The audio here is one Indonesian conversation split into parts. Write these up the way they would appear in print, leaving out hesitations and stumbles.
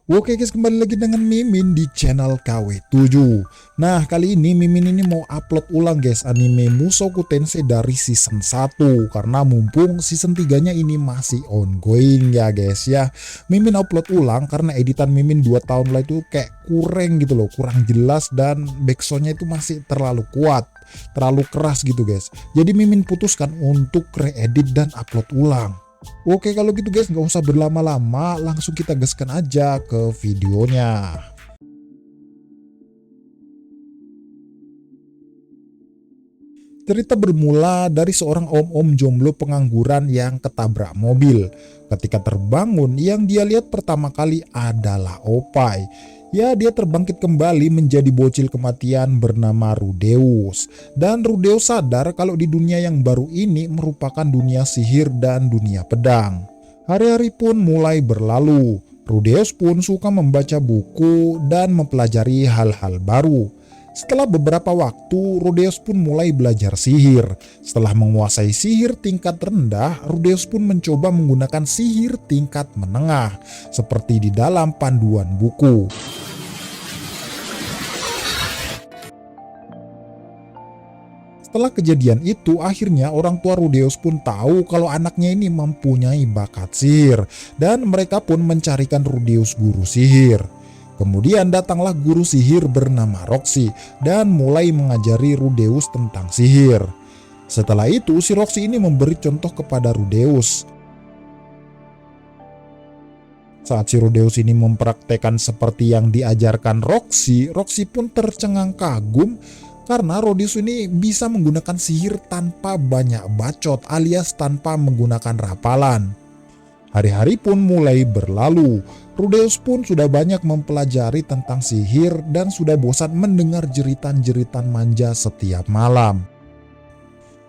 Oke guys, kembali lagi dengan Mimin di channel KW7. Nah, kali ini Mimin ini mau upload ulang guys anime Mushoku Tensei dari season 1. Karena mumpung season 3-nya ini masih ongoing ya guys ya. Mimin upload ulang karena editan Mimin 2 tahun lalu itu kayak kurang gitu loh. Kurang jelas dan backsoundnya itu masih terlalu kuat. Terlalu keras gitu guys. Jadi Mimin putuskan untuk re-edit dan upload ulang. Oke, kalau gitu guys, nggak usah berlama-lama, langsung kita gaskan aja ke videonya. Cerita bermula dari seorang om-om jomblo pengangguran yang ketabrak mobil. Ketika terbangun, yang dia lihat pertama kali adalah Opai. Ya, dia terbangkit kembali menjadi bocil kematian bernama Rudeus. Dan Rudeus sadar kalau di dunia yang baru ini merupakan dunia sihir dan dunia pedang. Hari-hari pun mulai berlalu. Rudeus pun suka membaca buku dan mempelajari hal-hal baru. Setelah beberapa waktu, Rudeus pun mulai belajar sihir. Setelah menguasai sihir tingkat rendah, Rudeus pun mencoba menggunakan sihir tingkat menengah, seperti di dalam panduan buku. Setelah kejadian itu, akhirnya orang tua Rudeus pun tahu kalau anaknya ini mempunyai bakat sihir, dan mereka pun mencarikan Rudeus guru sihir. Kemudian datanglah guru sihir bernama Roxy dan mulai mengajari Rudeus tentang sihir. Setelah itu, si Roxy ini memberi contoh kepada Rudeus. Saat si Rudeus ini mempraktekkan seperti yang diajarkan Roxy, Roxy pun tercengang kagum karena Rudeus ini bisa menggunakan sihir tanpa banyak bacot alias tanpa menggunakan rapalan. Hari-hari pun mulai berlalu. Rudeus pun sudah banyak mempelajari tentang sihir dan sudah bosan mendengar jeritan-jeritan manja setiap malam.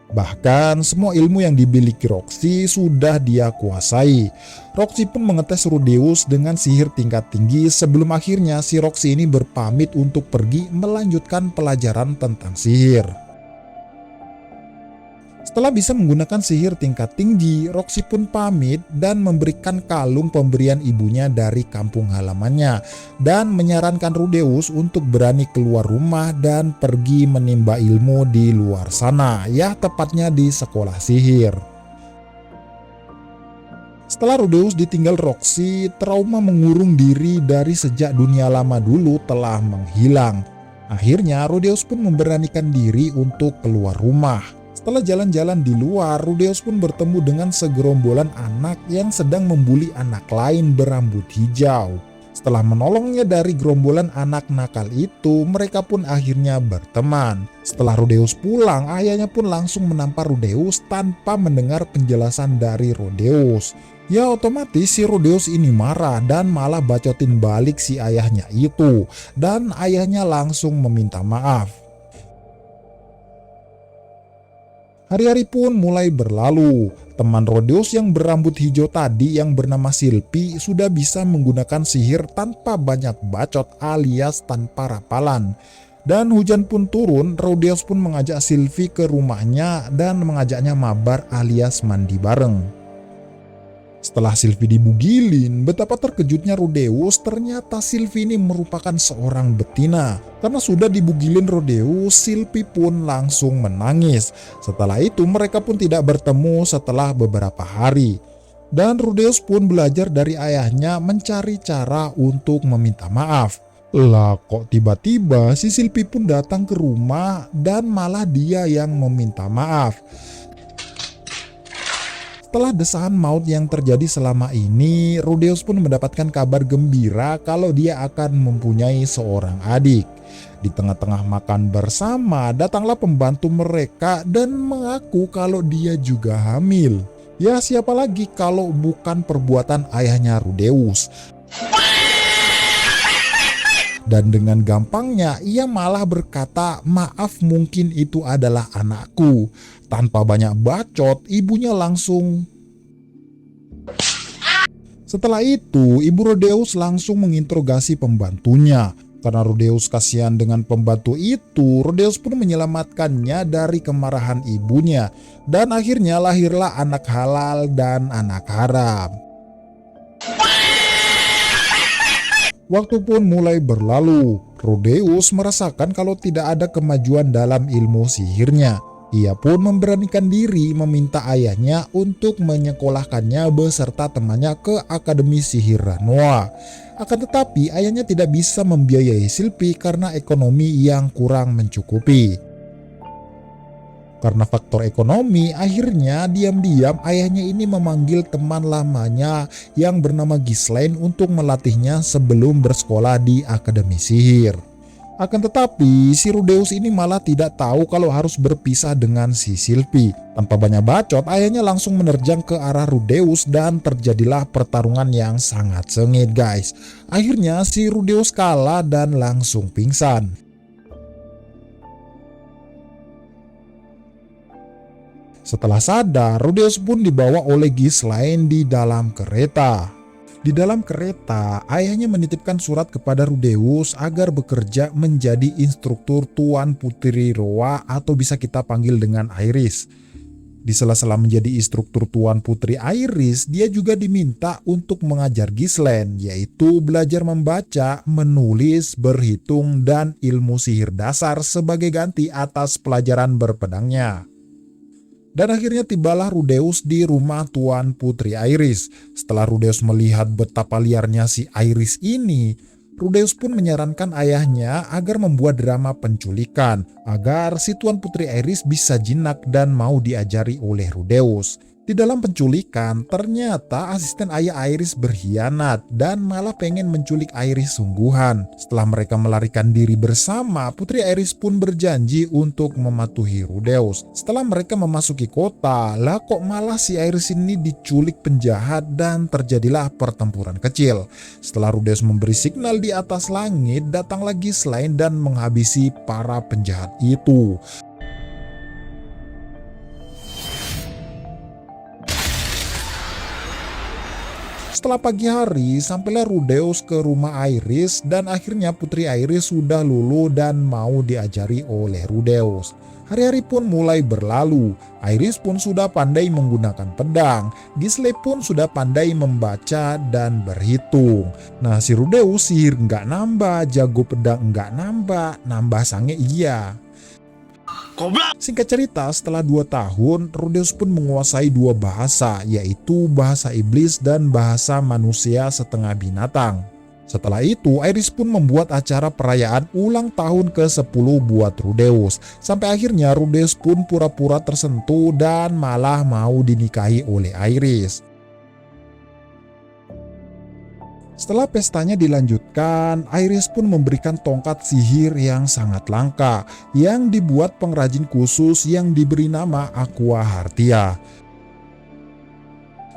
Bahkan semua ilmu yang dimiliki Roxy sudah dia kuasai. Roxy pun mengetes Rudeus dengan sihir tingkat tinggi sebelum akhirnya si Roxy ini berpamit untuk pergi melanjutkan pelajaran tentang sihir. Setelah bisa menggunakan sihir tingkat tinggi, Roxy pun pamit dan memberikan kalung pemberian ibunya dari kampung halamannya dan menyarankan Rudeus untuk berani keluar rumah dan pergi menimba ilmu di luar sana, ya tepatnya di sekolah sihir. Setelah Rudeus ditinggal Roxy, trauma mengurung diri dari sejak dunia lama dulu telah menghilang. Akhirnya Rudeus pun memberanikan diri untuk keluar rumah. Setelah jalan-jalan di luar, Rudeus pun bertemu dengan segerombolan anak yang sedang membuli anak lain berambut hijau. Setelah menolongnya dari gerombolan anak nakal itu, mereka pun akhirnya berteman. Setelah Rudeus pulang, ayahnya pun langsung menampar Rudeus tanpa mendengar penjelasan dari Rudeus. Ya otomatis si Rudeus ini marah dan malah bacotin balik si ayahnya itu. Dan ayahnya langsung meminta maaf. Hari-hari pun mulai berlalu. Teman Rudeus yang berambut hijau tadi yang bernama Silpy sudah bisa menggunakan sihir tanpa banyak bacot alias tanpa rapalan. Dan hujan pun turun, Rudeus pun mengajak Silpy ke rumahnya dan mengajaknya mabar alias mandi bareng. Setelah Silpy dibugilin, betapa terkejutnya Rudeus, ternyata Silpy ini merupakan seorang betina. Karena sudah dibugilin Rudeus, Silpy pun langsung menangis. Setelah itu mereka pun tidak bertemu setelah beberapa hari. Dan Rudeus pun belajar dari ayahnya mencari cara untuk meminta maaf. Lah kok tiba-tiba si Silpy pun datang ke rumah dan malah dia yang meminta maaf. Setelah desahan maut yang terjadi selama ini, Rudeus pun mendapatkan kabar gembira kalau dia akan mempunyai seorang adik. Di tengah-tengah makan bersama, datanglah pembantu mereka dan mengaku kalau dia juga hamil. Ya siapa lagi kalau bukan perbuatan ayahnya Rudeus. Dan dengan gampangnya ia malah berkata, maaf mungkin itu adalah anakku. Tanpa banyak bacot, ibunya langsung. Setelah itu, ibu Rudeus langsung menginterogasi pembantunya. Karena Rudeus kasihan dengan pembantu itu, Rudeus pun menyelamatkannya dari kemarahan ibunya. Dan akhirnya lahirlah anak halal dan anak haram. Waktu pun mulai berlalu. Rudeus merasakan kalau tidak ada kemajuan dalam ilmu sihirnya. Ia pun memberanikan diri meminta ayahnya untuk menyekolahkannya beserta temannya ke Akademi Sihir Ranua. Akan tetapi ayahnya tidak bisa membiayai Silpi karena ekonomi yang kurang mencukupi. Karena faktor ekonomi, akhirnya diam-diam ayahnya ini memanggil teman lamanya yang bernama Ghislaine untuk melatihnya sebelum bersekolah di Akademi Sihir. Akan tetapi, si Rudeus ini malah tidak tahu kalau harus berpisah dengan si Silpi. Tanpa banyak bacot, ayahnya langsung menerjang ke arah Rudeus dan terjadilah pertarungan yang sangat sengit, guys. Akhirnya si Rudeus kalah dan langsung pingsan. Setelah sadar, Rudeus pun dibawa oleh Ghislaine di dalam kereta. Di dalam kereta, ayahnya menitipkan surat kepada Rudeus agar bekerja menjadi instruktur Tuan Putri Roa atau bisa kita panggil dengan Iris. Di sela-sela menjadi instruktur Tuan Putri Iris, dia juga diminta untuk mengajar Ghislaine, yaitu belajar membaca, menulis, berhitung, dan ilmu sihir dasar sebagai ganti atas pelajaran berpedangnya. Dan akhirnya tibalah Rudeus di rumah Tuan Putri Iris. Setelah Rudeus melihat betapa liarnya si Iris ini, Rudeus pun menyarankan ayahnya agar membuat drama penculikan, agar si Tuan Putri Iris bisa jinak dan mau diajari oleh Rudeus. Di dalam penculikan, ternyata asisten ayah Iris berkhianat dan malah pengen menculik Iris sungguhan. Setelah mereka melarikan diri bersama, Putri Iris pun berjanji untuk mematuhi Rudeus. Setelah mereka memasuki kota, lah kok malah si Iris ini diculik penjahat dan terjadilah pertempuran kecil. Setelah Rudeus memberi signal di atas langit, datang lagi Ghislaine dan menghabisi para penjahat itu. Setelah pagi hari, sampailah Rudeus ke rumah Iris dan akhirnya Putri Iris sudah luluh dan mau diajari oleh Rudeus. Hari-hari pun mulai berlalu. Iris pun sudah pandai menggunakan pedang. Ghislaine pun sudah pandai membaca dan berhitung. Nah, si Rudeus sihir nggak nambah, jago pedang nggak nambah sange iya. Singkat cerita, setelah 2 tahun, Rudeus pun menguasai 2 bahasa, yaitu bahasa iblis dan bahasa manusia setengah binatang. Setelah itu, Iris pun membuat acara perayaan ulang tahun ke-10 buat Rudeus. Sampai akhirnya Rudeus pun pura-pura tersentuh dan malah mau dinikahi oleh Iris. Setelah pestanya dilanjutkan, Iris pun memberikan tongkat sihir yang sangat langka yang dibuat pengrajin khusus yang diberi nama Aqua Hartia.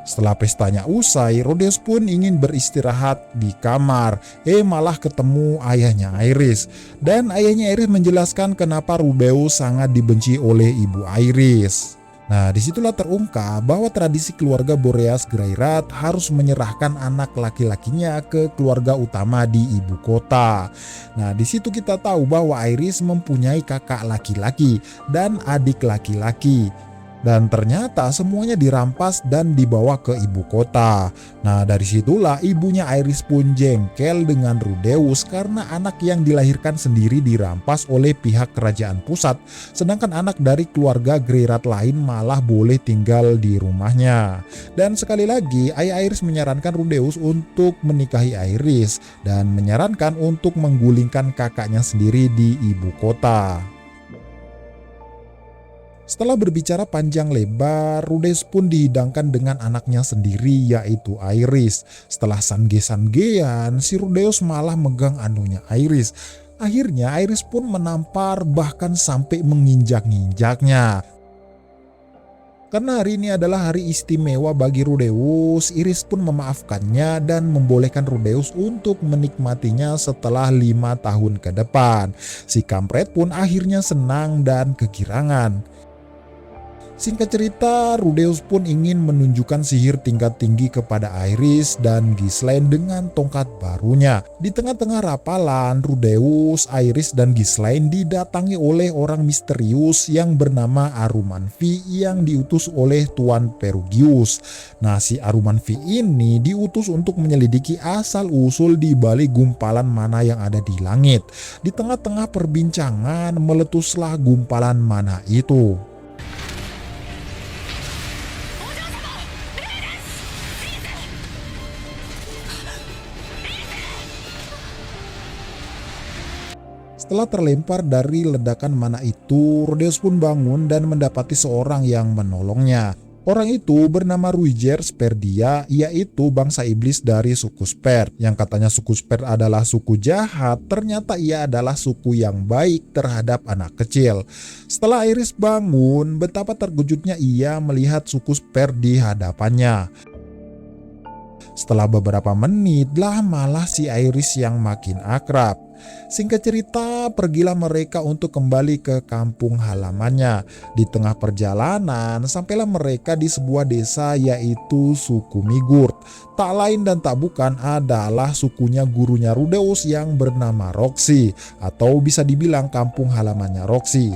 Setelah pestanya usai, Rudeus pun ingin beristirahat di kamar. Malah ketemu ayahnya Iris. Dan ayahnya Iris menjelaskan kenapa Rudeus sangat dibenci oleh ibu Iris. Nah, disitulah terungkap bahwa tradisi keluarga Boreas Greyrat harus menyerahkan anak laki-lakinya ke keluarga utama di ibu kota. Nah, disitu kita tahu bahwa Iris mempunyai kakak laki-laki dan adik laki-laki. Dan ternyata semuanya dirampas dan dibawa ke ibu kota. Nah, dari situlah ibunya Iris pun jengkel dengan Rudeus karena anak yang dilahirkan sendiri dirampas oleh pihak kerajaan pusat, sedangkan anak dari keluarga Greyrat lain malah boleh tinggal di rumahnya. Dan sekali lagi, ayah Iris menyarankan Rudeus untuk menikahi Iris dan menyarankan untuk menggulingkan kakaknya sendiri di ibu kota. Setelah berbicara panjang lebar, Rudeus pun dihidangkan dengan anaknya sendiri yaitu Iris. Setelah sangge-sanggean, si Rudeus malah megang anunya Iris. Akhirnya Iris pun menampar bahkan sampai menginjak-injaknya. Karena hari ini adalah hari istimewa bagi Rudeus, Iris pun memaafkannya dan membolehkan Rudeus untuk menikmatinya setelah 5 tahun ke depan. Si kampret pun akhirnya senang dan kegirangan. Singkat cerita, Rudeus pun ingin menunjukkan sihir tingkat tinggi kepada Iris dan Ghislaine dengan tongkat barunya. Di tengah-tengah rapalan, Rudeus, Iris, dan Ghislaine didatangi oleh orang misterius yang bernama Arumanfi yang diutus oleh Tuan Perugius. Nah, si Arumanfi ini diutus untuk menyelidiki asal-usul di balik gumpalan mana yang ada di langit. Di tengah-tengah perbincangan, meletuslah gumpalan mana itu. Setelah terlempar dari ledakan mana itu, Rudeus pun bangun dan mendapati seorang yang menolongnya. Orang itu bernama Ruiger Sperdia, yaitu bangsa iblis dari suku Sper. Yang katanya suku Sper adalah suku jahat, ternyata ia adalah suku yang baik terhadap anak kecil. Setelah Iris bangun, betapa terkejutnya ia melihat suku Sper di hadapannya. Setelah beberapa menit lah malah si Iris yang makin akrab. Singkat cerita, pergilah mereka untuk kembali ke kampung halamannya. Di tengah perjalanan, sampailah mereka di sebuah desa yaitu suku Migurt. Tak lain dan tak bukan adalah sukunya gurunya Rudeus yang bernama Roxy, atau bisa dibilang kampung halamannya Roxy.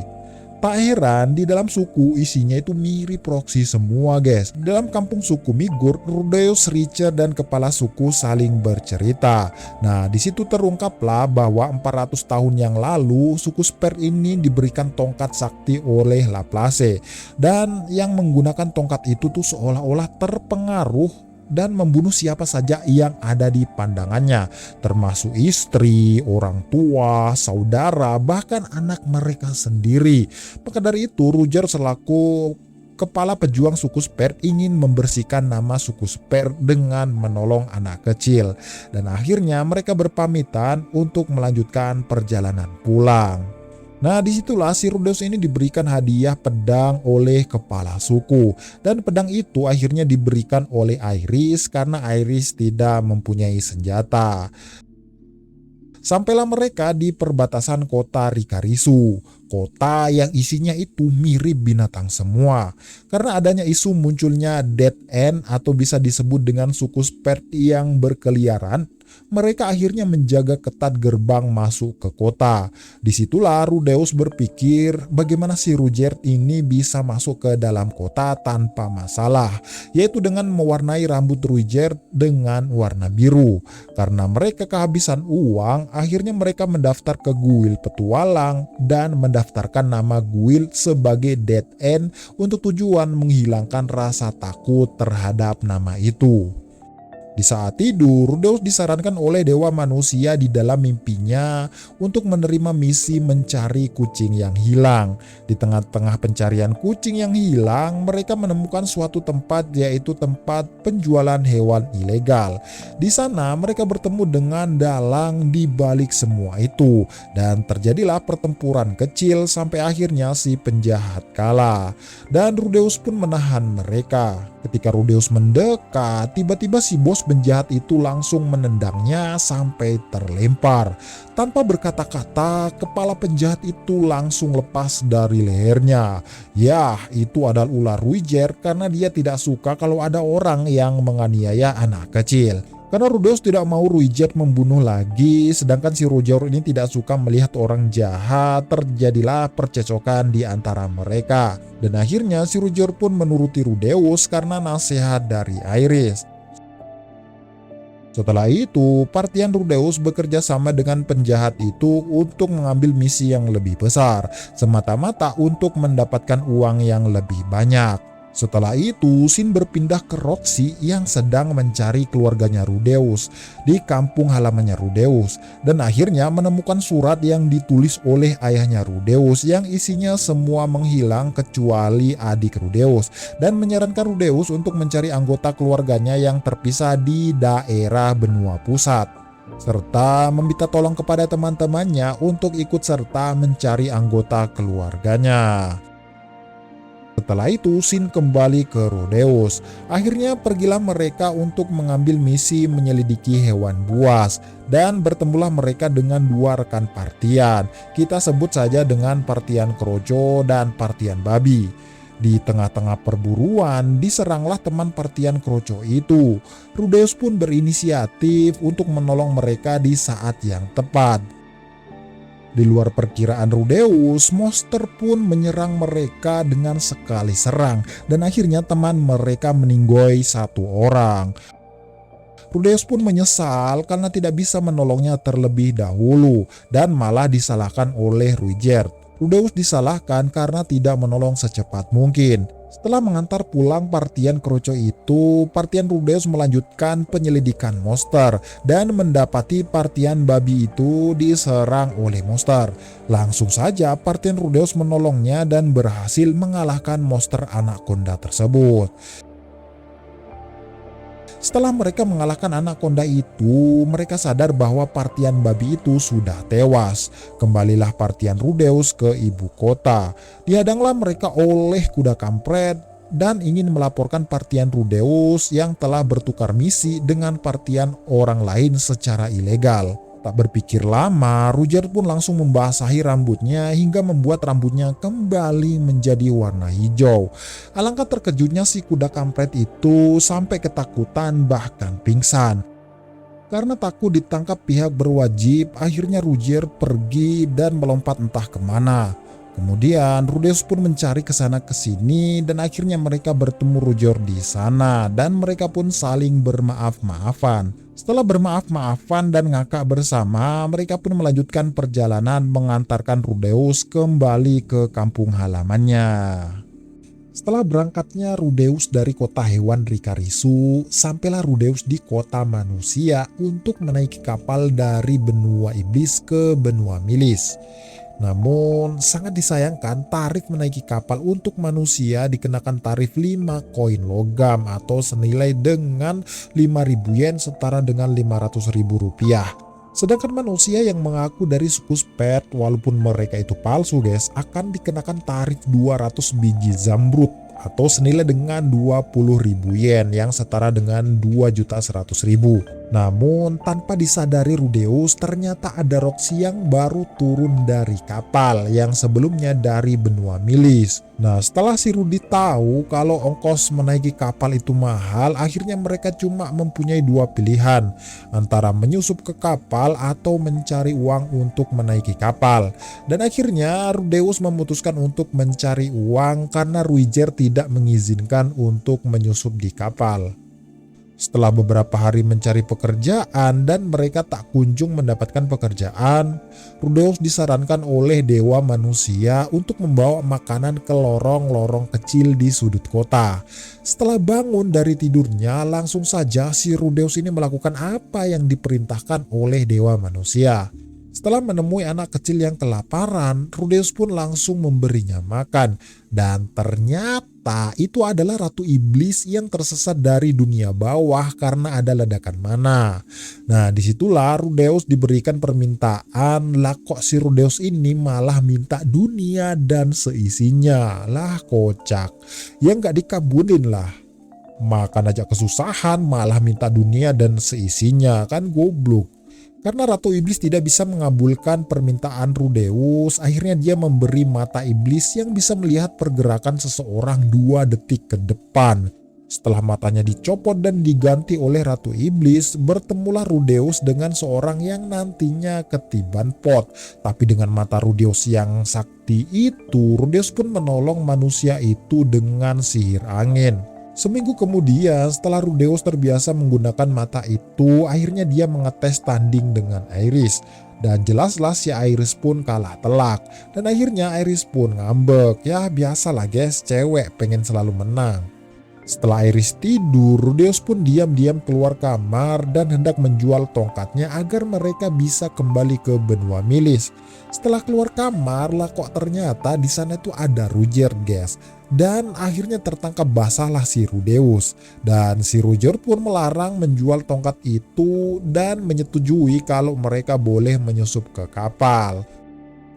Tak heran di dalam suku isinya itu mirip Roxy semua guys. Dalam kampung suku Migurt, Rudeus, Richard, dan kepala suku saling bercerita. Nah, di situ terungkaplah bahwa 400 tahun yang lalu suku Sper ini diberikan tongkat sakti oleh Laplace. Dan yang menggunakan tongkat itu tuh seolah-olah terpengaruh dan membunuh siapa saja yang ada di pandangannya, termasuk istri, orang tua, saudara, bahkan anak mereka sendiri. Maka dari itu, Ruger selaku kepala pejuang suku Sper ingin membersihkan nama suku Sper dengan menolong anak kecil. Dan akhirnya mereka berpamitan untuk melanjutkan perjalanan pulang. Nah, disitulah si Rudeus ini diberikan hadiah pedang oleh kepala suku. Dan pedang itu akhirnya diberikan oleh Iris karena Iris tidak mempunyai senjata. Sampailah mereka di perbatasan kota Rikarisu, kota yang isinya itu mirip binatang semua. Karena adanya isu munculnya Dead End atau bisa disebut dengan suku Sper yang berkeliaran, mereka akhirnya menjaga ketat gerbang masuk ke kota. Disitulah Rudeus berpikir bagaimana si Ruger ini bisa masuk ke dalam kota tanpa masalah, yaitu dengan mewarnai rambut Ruger dengan warna biru. Karena mereka kehabisan uang, akhirnya mereka mendaftar ke guild petualang dan mendaftarkan nama guild sebagai Dead End untuk tujuan menghilangkan rasa takut terhadap nama itu. Di saat tidur, Rudeus disarankan oleh dewa manusia di dalam mimpinya untuk menerima misi mencari kucing yang hilang. Di tengah-tengah pencarian kucing yang hilang, mereka menemukan suatu tempat, yaitu tempat penjualan hewan ilegal. Di sana mereka bertemu dengan dalang di balik semua itu, dan terjadilah pertempuran kecil sampai akhirnya si penjahat kalah. Dan Rudeus pun menahan mereka. Ketika Rudeus mendekat, tiba-tiba si bos penjahat itu langsung menendangnya sampai terlempar. Tanpa berkata-kata, kepala penjahat itu langsung lepas dari lehernya. Yah, itu adalah ular Ruiger karena dia tidak suka kalau ada orang yang menganiaya anak kecil. Karena Rudeus tidak mau Ruiger membunuh lagi, sedangkan si Ruiger ini tidak suka melihat orang jahat, terjadilah percecokan di antara mereka. Dan akhirnya si Ruiger pun menuruti Rudeus karena nasihat dari Iris. Setelah itu, Partian Rudeus bekerja sama dengan penjahat itu untuk mengambil misi yang lebih besar, semata-mata untuk mendapatkan uang yang lebih banyak. Setelah itu, Sin berpindah ke Roxy yang sedang mencari keluarganya Rudeus di kampung halamannya Rudeus, dan akhirnya menemukan surat yang ditulis oleh ayahnya Rudeus yang isinya semua menghilang kecuali adik Rudeus, dan menyarankan Rudeus untuk mencari anggota keluarganya yang terpisah di daerah benua pusat, serta meminta tolong kepada teman-temannya untuk ikut serta mencari anggota keluarganya. Setelah itu, Sin kembali ke Rudeus. Akhirnya pergilah mereka untuk mengambil misi menyelidiki hewan buas, dan bertemulah mereka dengan dua rekan Partian. Kita sebut saja dengan Partian Krojo dan Partian Babi. Di tengah-tengah perburuan, diseranglah teman Partian Kroco itu. Rudeus pun berinisiatif untuk menolong mereka di saat yang tepat. Di luar perkiraan Rudeus, monster pun menyerang mereka dengan sekali serang, dan akhirnya teman mereka meninggoy satu orang. Rudeus pun menyesal karena tidak bisa menolongnya terlebih dahulu, dan malah disalahkan oleh Ruijerd. Rudeus disalahkan karena tidak menolong secepat mungkin. Setelah mengantar pulang Partian Kroco itu, Partian Rudeus melanjutkan penyelidikan monster dan mendapati Partian babi itu diserang oleh monster. Langsung saja Partian Rudeus menolongnya dan berhasil mengalahkan monster anaconda tersebut. Setelah mereka mengalahkan anaconda itu, mereka sadar bahwa Partian babi itu sudah tewas. Kembalilah Partian Rudeus ke ibu kota. Dihadanglah mereka oleh kuda kampret dan ingin melaporkan Partian Rudeus yang telah bertukar misi dengan Partian orang lain secara ilegal. Tak berpikir lama, Ruijerd pun langsung membasahi rambutnya hingga membuat rambutnya kembali menjadi warna hijau. Alangkah terkejutnya si kuda kampret itu sampai ketakutan bahkan pingsan. Karena takut ditangkap pihak berwajib, akhirnya Ruijerd pergi dan melompat entah kemana. Kemudian Rudeus pun mencari ke sana ke sini dan akhirnya mereka bertemu Ruijerd di sana dan mereka pun saling bermaaf-maafan. Setelah bermaaf-maafan dan ngakak bersama, mereka pun melanjutkan perjalanan mengantarkan Rudeus kembali ke kampung halamannya. Setelah berangkatnya Rudeus dari kota hewan Rikarisu, sampailah Rudeus di kota manusia untuk menaiki kapal dari benua iblis ke benua milis. Namun sangat disayangkan tarif menaiki kapal untuk manusia dikenakan tarif 5 koin logam atau senilai dengan 5.000 yen setara dengan 500.000 rupiah. Sedangkan manusia yang mengaku dari suku Spet, walaupun mereka itu palsu guys, akan dikenakan tarif 200 biji zamrud atau senilai dengan 20.000 yen yang setara dengan 2.100.000. Namun tanpa disadari Rudeus, ternyata ada Roxy yang baru turun dari kapal yang sebelumnya dari benua milis. Nah, setelah si Rudi tahu kalau ongkos menaiki kapal itu mahal, akhirnya mereka cuma mempunyai dua pilihan, antara menyusup ke kapal atau mencari uang untuk menaiki kapal. Dan akhirnya Rudeus memutuskan untuk mencari uang karena Ruijerd tidak mengizinkan untuk menyusup di kapal. Setelah beberapa hari mencari pekerjaan dan mereka tak kunjung mendapatkan pekerjaan, Rudeus disarankan oleh dewa manusia untuk membawa makanan ke lorong-lorong kecil di sudut kota. Setelah bangun dari tidurnya, langsung saja si Rudeus ini melakukan apa yang diperintahkan oleh dewa manusia. Setelah menemui anak kecil yang kelaparan, Rudeus pun langsung memberinya makan. Dan ternyata itu adalah Ratu Iblis yang tersesat dari dunia bawah karena ada ledakan mana. Nah, disitulah Rudeus diberikan permintaan. Lah kok si Rudeus ini malah minta dunia dan seisinya. Lah kocak. Ya nggak dikabulin lah. Makan aja kesusahan malah minta dunia dan seisinya, kan goblok. Karena Ratu Iblis tidak bisa mengabulkan permintaan Rudeus, akhirnya dia memberi mata iblis yang bisa melihat pergerakan seseorang 2 detik ke depan. Setelah matanya dicopot dan diganti oleh Ratu Iblis, bertemulah Rudeus dengan seorang yang nantinya ketiban pot. Tapi dengan mata Rudeus yang sakti itu, Rudeus pun menolong manusia itu dengan sihir angin. Seminggu kemudian setelah Rudeus terbiasa menggunakan mata itu, akhirnya dia mengetes tanding dengan Iris. Dan jelaslah si Iris pun kalah telak. Dan akhirnya Iris pun ngambek. Ya biasalah guys, cewek pengen selalu menang. Setelah Iris tidur, Rudeus pun diam-diam keluar kamar dan hendak menjual tongkatnya agar mereka bisa kembali ke benua milis. Setelah keluar kamar, lah kok ternyata di sana itu ada Ruijerd guys. Dan akhirnya tertangkap basahlah si Rudeus. Dan si Ruijerd pun melarang menjual tongkat itu dan menyetujui kalau mereka boleh menyusup ke kapal.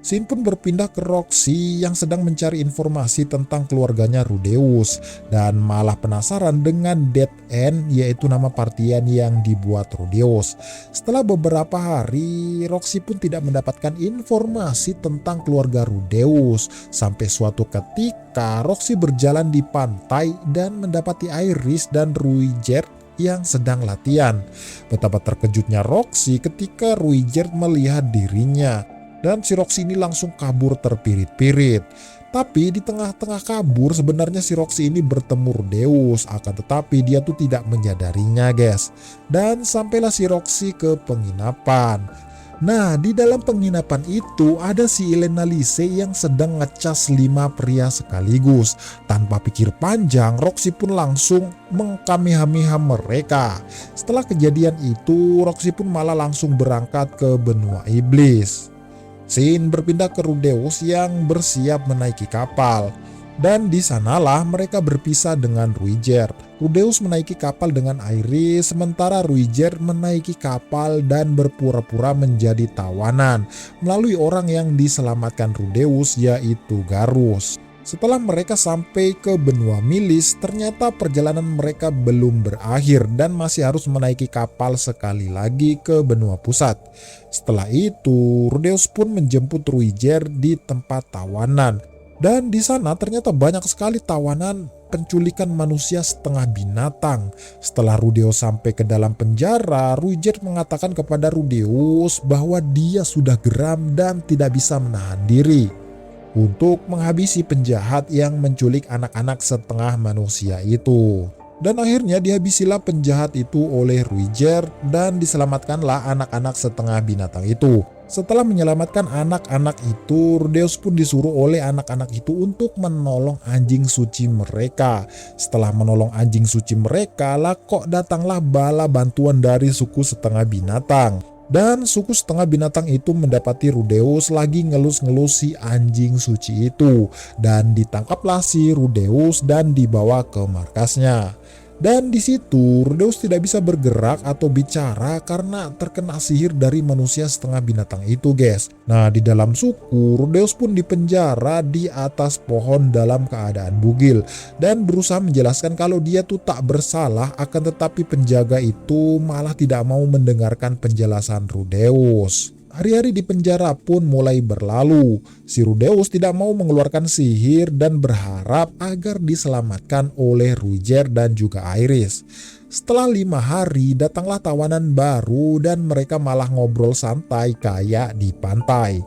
Scene pun berpindah ke Roxy yang sedang mencari informasi tentang keluarganya Rudeus dan malah penasaran dengan dead end, yaitu nama partian yang dibuat Rudeus. Setelah beberapa hari, Roxy pun tidak mendapatkan informasi tentang keluarga Rudeus sampai suatu ketika Roxy berjalan di pantai dan mendapati Iris dan Ruiger yang sedang latihan. Betapa terkejutnya Roxy ketika Ruiger melihat dirinya. Dan si Roxy ini langsung kabur terpirit-pirit. Tapi di tengah-tengah kabur sebenarnya si Roxy ini bertemu Rudeus. Akan tetapi dia tuh tidak menyadarinya guys. Dan sampailah si Roxy ke penginapan. Nah di dalam penginapan itu ada si Elena Lise yang sedang ngecas 5 pria sekaligus. Tanpa pikir panjang Roxy pun langsung mengkamehameha mereka. Setelah kejadian itu Roxy pun malah langsung berangkat ke benua iblis. Scene berpindah ke Rudeus yang bersiap menaiki kapal. Dan di sanalah mereka berpisah dengan Ruiger. Rudeus menaiki kapal dengan Iris, sementara Ruiger menaiki kapal dan berpura-pura menjadi tawanan melalui orang yang diselamatkan Rudeus, yaitu Garus. Setelah mereka sampai ke benua Milis, ternyata perjalanan mereka belum berakhir dan masih harus menaiki kapal sekali lagi ke benua pusat. Setelah itu, Rudeus pun menjemput Ruiger di tempat tawanan. Dan di sana ternyata banyak sekali tawanan penculikan manusia setengah binatang. Setelah Rudeus sampai ke dalam penjara, Ruiger mengatakan kepada Rudeus bahwa dia sudah geram dan tidak bisa menahan diri untuk menghabisi penjahat yang menculik anak-anak setengah manusia itu. Dan akhirnya dihabisilah penjahat itu oleh Ruiger dan diselamatkanlah anak-anak setengah binatang itu. Setelah menyelamatkan anak-anak itu, Rudeus pun disuruh oleh anak-anak itu untuk menolong anjing suci mereka. Setelah menolong anjing suci mereka, lah kok datanglah bala bantuan dari suku setengah binatang. Dan suku setengah binatang itu mendapati Rudeus lagi ngelus-ngelus si anjing suci itu. Dan ditangkaplah si Rudeus dan dibawa ke markasnya. Dan di situ Rudeus tidak bisa bergerak atau bicara karena terkena sihir dari manusia setengah binatang itu guys. Nah di dalam suku Rudeus pun dipenjara di atas pohon dalam keadaan bugil. Dan berusaha menjelaskan kalau dia tuh tak bersalah, akan tetapi penjaga itu malah tidak mau mendengarkan penjelasan Rudeus. Hari-hari di penjara pun mulai berlalu. Si Rudeus tidak mau mengeluarkan sihir dan berharap agar diselamatkan oleh Ruiger dan juga Iris. Setelah 5 hari datanglah tawanan baru dan mereka malah ngobrol santai kayak di pantai.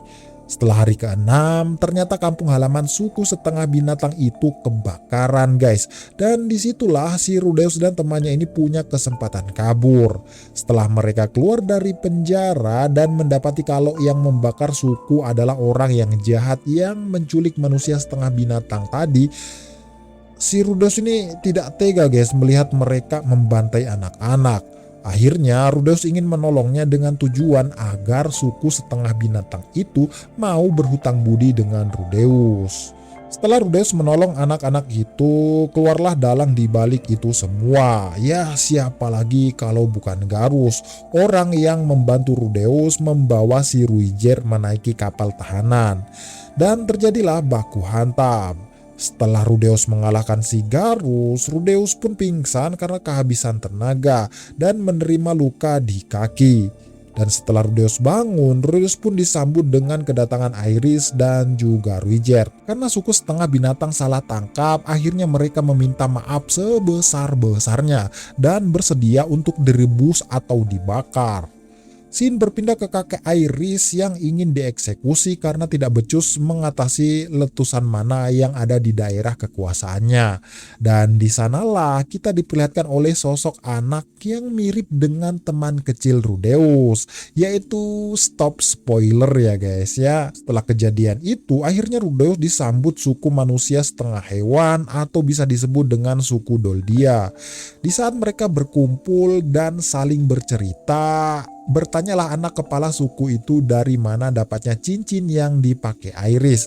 Setelah hari ke-6 ternyata kampung halaman suku setengah binatang itu kebakaran guys. Dan disitulah si Rudeus dan temannya ini punya kesempatan kabur. Setelah mereka keluar dari penjara dan mendapati kalau yang membakar suku adalah orang yang jahat yang menculik manusia setengah binatang tadi, si Rudeus ini tidak tega guys melihat mereka membantai anak-anak. Akhirnya Rudeus ingin menolongnya dengan tujuan agar suku setengah binatang itu mau berhutang budi dengan Rudeus. Setelah Rudeus menolong anak-anak itu, keluarlah dalang di balik itu semua. Ya siapa lagi kalau bukan Garus, orang yang membantu Rudeus membawa si Ruiger menaiki kapal tahanan. Dan terjadilah baku hantam. Setelah Rudeus mengalahkan si Garus, Rudeus pun pingsan karena kehabisan tenaga dan menerima luka di kaki. Dan setelah Rudeus bangun, Rudeus pun disambut dengan kedatangan Iris dan juga Ruiger. Karena suku setengah binatang salah tangkap, akhirnya mereka meminta maaf sebesar-besarnya dan bersedia untuk direbus atau dibakar. Scene berpindah ke kakek Iris yang ingin dieksekusi karena tidak becus mengatasi letusan mana yang ada di daerah kekuasaannya. Dan di sanalah kita diperlihatkan oleh sosok anak yang mirip dengan teman kecil Rudeus, yaitu stop spoiler ya guys ya. Setelah kejadian itu akhirnya Rudeus disambut suku manusia setengah hewan atau bisa disebut dengan suku Doldia. Di saat mereka berkumpul dan saling bercerita, bertanyalah anak kepala suku itu dari mana dapatnya cincin yang dipakai Iris.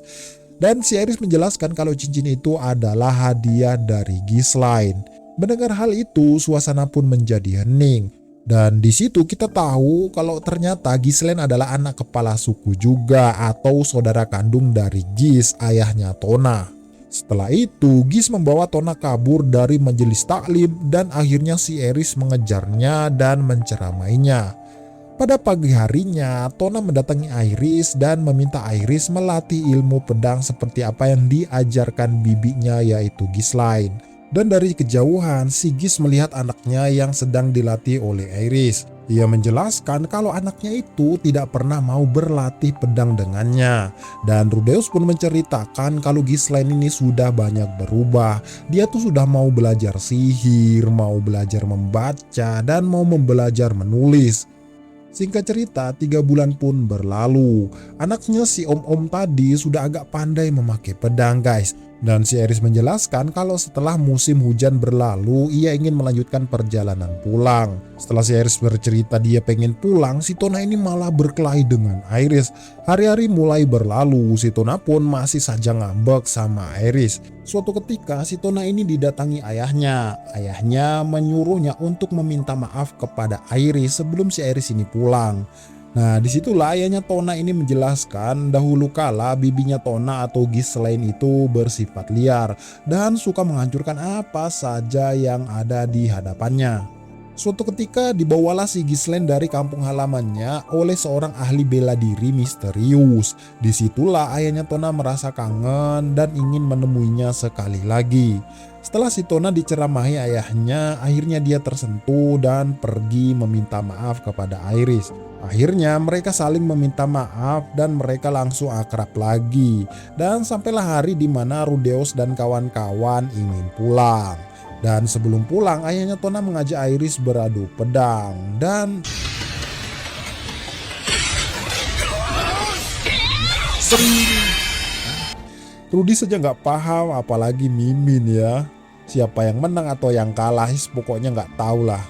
Dan si Iris menjelaskan kalau cincin itu adalah hadiah dari Ghislaine. Mendengar hal itu, suasana pun menjadi hening. Dan di situ kita tahu kalau ternyata Ghislaine adalah anak kepala suku juga atau saudara kandung dari Gis, ayahnya Tona. Setelah itu, Gis membawa Tona kabur dari majelis taklim dan akhirnya si Eris mengejarnya dan menceramainya. Pada pagi harinya, Tona mendatangi Iris dan meminta Iris melatih ilmu pedang seperti apa yang diajarkan bibinya yaitu Ghislaine. Dan dari kejauhan, si Gis melihat anaknya yang sedang dilatih oleh Iris. Ia menjelaskan kalau anaknya itu tidak pernah mau berlatih pedang dengannya. Dan Rudeus pun menceritakan kalau Ghislaine ini sudah banyak berubah. Dia tuh sudah mau belajar sihir, mau belajar membaca, dan mau belajar menulis. Singkat cerita, 3 bulan pun berlalu. Anaknya si om-om tadi sudah agak pandai memakai pedang, guys. Dan si Eris menjelaskan kalau setelah musim hujan berlalu, ia ingin melanjutkan perjalanan pulang. Setelah si Eris bercerita dia pengen pulang, si Tona ini malah berkelahi dengan Iris. Hari-hari mulai berlalu, si Tona pun masih saja ngambek sama Iris. Suatu ketika si Tona ini didatangi ayahnya. Ayahnya menyuruhnya untuk meminta maaf kepada Iris sebelum si Iris ini pulang. Nah, disitulah ayahnya Tona ini menjelaskan dahulu kala bibinya Tona atau Ghislaine itu bersifat liar dan suka menghancurkan apa saja yang ada di hadapannya. Suatu ketika dibawalah si Ghislaine dari kampung halamannya oleh seorang ahli bela diri misterius. Disitulah ayahnya Tona merasa kangen dan ingin menemuinya sekali lagi. Setelah si Tona diceramahi ayahnya, akhirnya dia tersentuh dan pergi meminta maaf kepada Iris. Akhirnya mereka saling meminta maaf dan mereka langsung akrab lagi. Dan sampailah hari di mana Rudeus dan kawan-kawan ingin pulang. Dan sebelum pulang, ayahnya Tona mengajak Iris beradu pedang. Dan Rudy saja nggak paham, apalagi Mimin ya. Siapa yang menang atau yang kalah, pokoknya nggak tahu lah.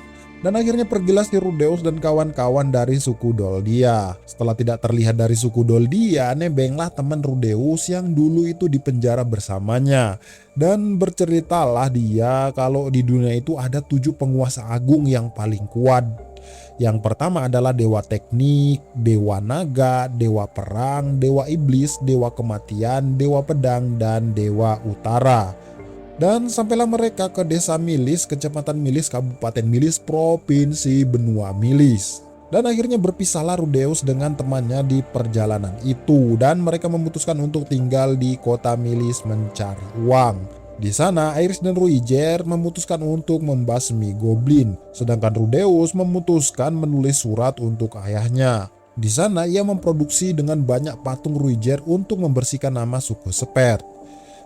Dan akhirnya pergilah si Rudeus dan kawan-kawan dari suku Doldia. Setelah tidak terlihat dari suku Doldia, nebenglah teman Rudeus yang dulu itu dipenjara bersamanya. Dan berceritalah dia kalau di dunia itu ada 7 penguasa agung yang paling kuat. Yang pertama adalah dewa teknik, dewa naga, dewa perang, dewa iblis, dewa kematian, dewa pedang, dan dewa utara. Dan sampailah mereka ke desa Milis, kecamatan Milis, Kabupaten Milis, Provinsi Benua Milis. Dan akhirnya berpisahlah Rudeus dengan temannya di perjalanan itu dan mereka memutuskan untuk tinggal di kota Milis mencari uang. Di sana Iris dan Ruiger memutuskan untuk membasmi goblin, sedangkan Rudeus memutuskan menulis surat untuk ayahnya. Di sana ia memproduksi dengan banyak patung Ruiger untuk membersihkan nama suku Seper.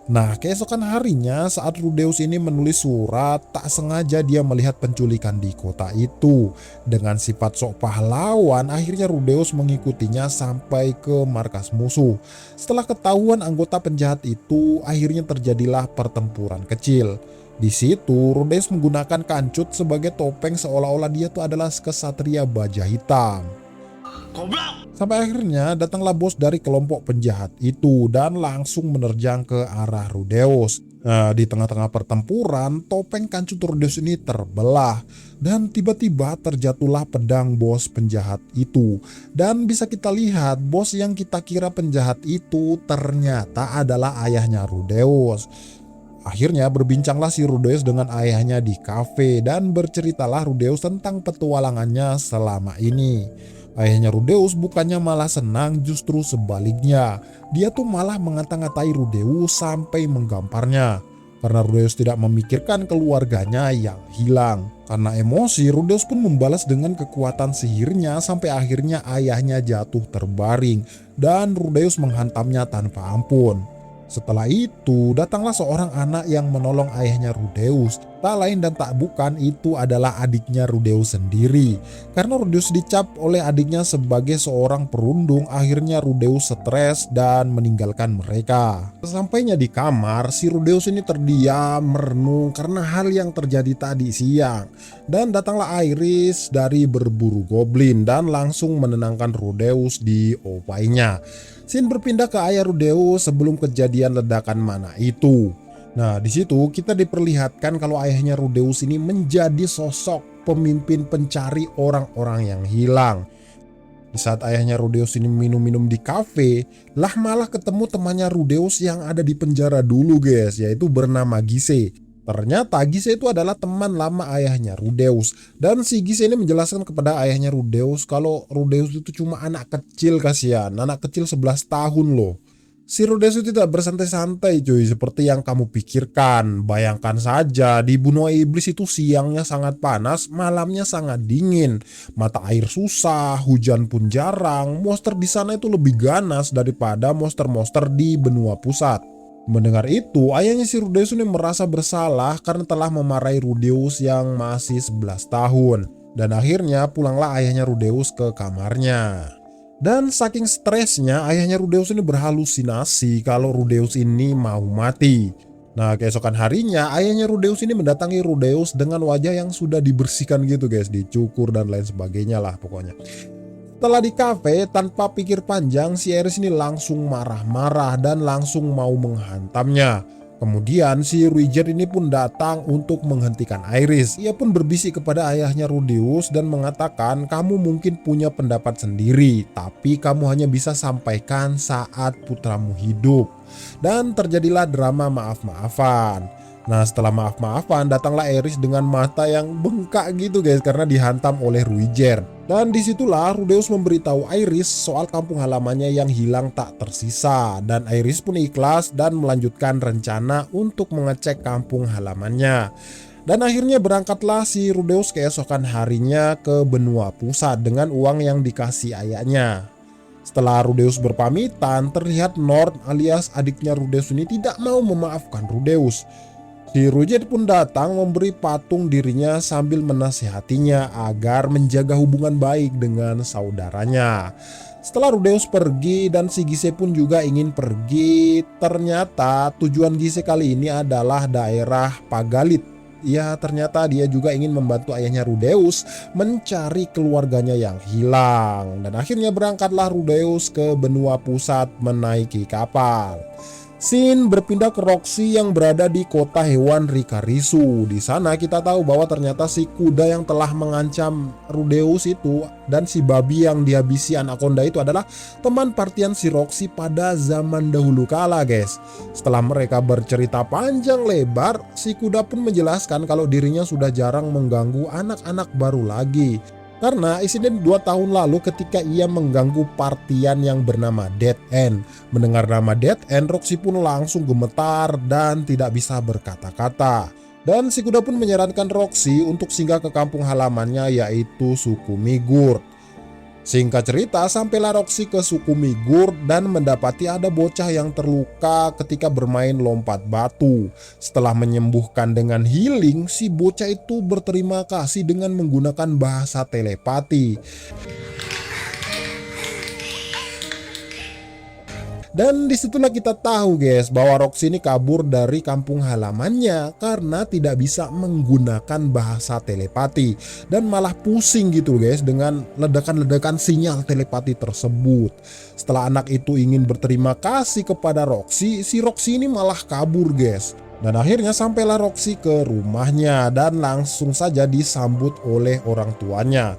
Nah, keesokan harinya saat Rudeus ini menulis surat, tak sengaja dia melihat penculikan di kota itu. Dengan sifat sok pahlawan, akhirnya Rudeus mengikutinya sampai ke markas musuh. Setelah ketahuan anggota penjahat itu, akhirnya terjadilah pertempuran kecil. Di situ, Rudeus menggunakan kancut sebagai topeng seolah-olah dia tuh adalah kesatria baja hitam. Sampai akhirnya datanglah bos dari kelompok penjahat itu dan langsung menerjang ke arah Rudeus. Nah, di tengah-tengah pertempuran, topeng kancut Rudeus ini terbelah dan tiba-tiba terjatuhlah pedang bos penjahat itu. Dan bisa kita lihat bos yang kita kira penjahat itu ternyata adalah ayahnya Rudeus. Akhirnya berbincanglah si Rudeus dengan ayahnya di kafe dan berceritalah Rudeus tentang petualangannya selama ini. Ayahnya Rudeus bukannya malah senang, justru sebaliknya. Dia tuh malah mengata-ngatai Rudeus sampai menggamparnya. Karena Rudeus tidak memikirkan keluarganya yang hilang. Karena emosi, Rudeus pun membalas dengan kekuatan sihirnya sampai akhirnya ayahnya jatuh terbaring. Dan Rudeus menghantamnya tanpa ampun. Setelah itu, datanglah seorang anak yang menolong ayahnya Rudeus. Tak lain dan tak bukan, itu adalah adiknya Rudeus sendiri. Karena Rudeus dicap oleh adiknya sebagai seorang perundung, akhirnya Rudeus stres dan meninggalkan mereka. Sesampainya di kamar, si Rudeus ini terdiam, merenung karena hal yang terjadi tadi siang. Dan datanglah Iris dari berburu goblin dan langsung menenangkan Rudeus di opainya. Scene berpindah ke ayah Rudeus sebelum kejadian ledakan mana itu. Nah, di situ kita diperlihatkan kalau ayahnya Rudeus ini menjadi sosok pemimpin pencari orang-orang yang hilang. Di saat ayahnya Rudeus ini minum-minum di kafe, lah malah ketemu temannya Rudeus yang ada di penjara dulu guys, yaitu bernama Gise. Ternyata Gise itu adalah teman lama ayahnya Rudeus. Dan si Gise ini menjelaskan kepada ayahnya Rudeus kalau Rudeus itu cuma anak kecil, kasihan, anak kecil 11 tahun loh. Si Rudeus itu tidak bersantai-santai cuy, seperti yang kamu pikirkan. Bayangkan saja, di benua iblis itu siangnya sangat panas, malamnya sangat dingin. Mata air susah, hujan pun jarang. Monster di sana itu lebih ganas daripada monster-monster di benua pusat. Mendengar itu, ayahnya si Rudeus ini merasa bersalah karena telah memarahi Rudeus yang masih 11 tahun. Dan akhirnya pulanglah ayahnya Rudeus ke kamarnya. Dan saking stresnya, ayahnya Rudeus ini berhalusinasi kalau Rudeus ini mau mati. Nah, keesokan harinya ayahnya Rudeus ini mendatangi Rudeus dengan wajah yang sudah dibersihkan gitu guys, dicukur dan lain sebagainya lah pokoknya. Setelah di kafe, tanpa pikir panjang si Ares ini langsung marah-marah dan langsung mau menghantamnya. Kemudian si Ruiger ini pun datang untuk menghentikan Iris. Ia pun berbisik kepada ayahnya Rudeus dan mengatakan, kamu mungkin punya pendapat sendiri, tapi kamu hanya bisa sampaikan saat putramu hidup. Dan terjadilah drama maaf-maafan. Nah, setelah maaf-maafan datanglah Iris dengan mata yang bengkak gitu guys, karena dihantam oleh Ruiger. Dan disitulah Rudeus memberitahu Iris soal kampung halamannya yang hilang tak tersisa. Dan Iris pun ikhlas dan melanjutkan rencana untuk mengecek kampung halamannya. Dan akhirnya berangkatlah si Rudeus keesokan harinya ke benua pusat dengan uang yang dikasih ayahnya. Setelah Rudeus berpamitan, terlihat Nord alias adiknya Rudeus ini tidak mau memaafkan Rudeus. Si Ruiger pun datang memberi patung dirinya sambil menasihatinya agar menjaga hubungan baik dengan saudaranya. Setelah Rudeus pergi dan si Gise pun juga ingin pergi, ternyata tujuan Gise kali ini adalah daerah Pagalit. Ya, ternyata dia juga ingin membantu ayahnya Rudeus mencari keluarganya yang hilang. Dan akhirnya berangkatlah Rudeus ke benua pusat menaiki kapal. Scene berpindah ke Roxy yang berada di kota hewan Rikarisu. Di sana kita tahu bahwa ternyata si kuda yang telah mengancam Rudeus itu dan si babi yang dihabisi anaconda itu adalah teman partian si Roxy pada zaman dahulu kala guys. Setelah mereka bercerita panjang lebar, si kuda pun menjelaskan kalau dirinya sudah jarang mengganggu anak-anak baru lagi. Karena insiden 2 tahun lalu ketika ia mengganggu partian yang bernama Dead End. Mendengar nama Dead End, Roxy pun langsung gemetar dan tidak bisa berkata-kata. Dan si kuda pun menyarankan Roxy untuk singgah ke kampung halamannya yaitu suku Migur. Singkat cerita, sampailah Roxy ke suku Migur dan mendapati ada bocah yang terluka ketika bermain lompat batu. Setelah menyembuhkan dengan healing, si bocah itu berterima kasih dengan menggunakan bahasa telepati. Dan disitulah kita tahu guys bahwa Roxy ini kabur dari kampung halamannya karena tidak bisa menggunakan bahasa telepati. Dan malah pusing gitu guys dengan ledakan-ledakan sinyal telepati tersebut. Setelah anak itu ingin berterima kasih kepada Roxy, si Roxy ini malah kabur guys. Dan akhirnya sampailah Roxy ke rumahnya dan langsung saja disambut oleh orang tuanya.